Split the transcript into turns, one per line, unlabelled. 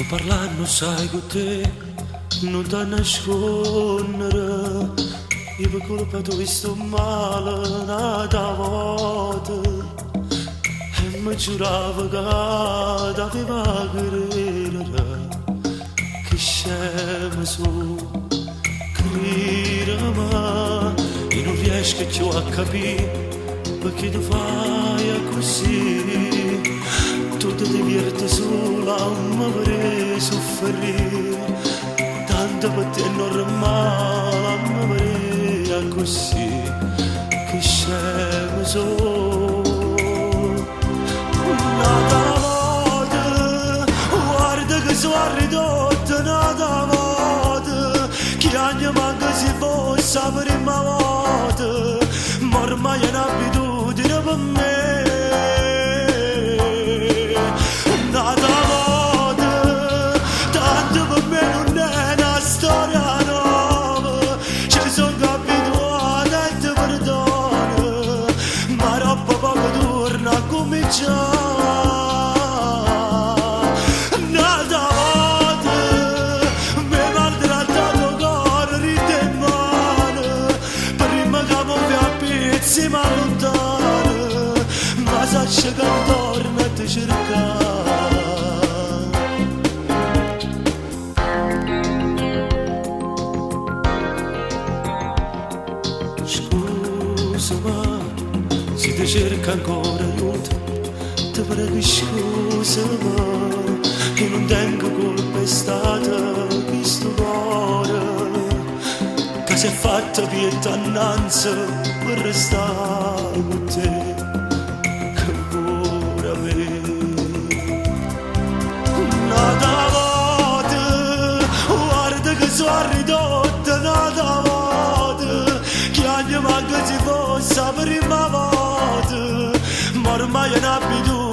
parlando sai con te, non ti nascondere, io per colpa tu visto male nata volta e mi giuravo che t'aveva credere, che scemo su, credere, io non riesco più a capire perché tu fai così. Tu ti diverti sola, mi vorrei soffrire, tanto per te è normale, mi vorrei così, che scemo sono. Nata volta, guarda che sono ridotta, nata volta, che anni manca se fosse la prima volta, ma ormai è un'abitudine per me. Nata volta mi maltrattato cuore, ride e male, prima che muovi a pezzi ma lontano, ma sai che torna a te cercare. Scusa se ti cerca ancora aiuto, ti prego scusami, che non tengo colpa, è stata questo cuore che si è fatta pietà innanzi per restare con te, che pure a me. Nata volta, guarda che sono ridotta, nata volta, che anni manca si fosse la prima volta, ma ormai è un'abitudine.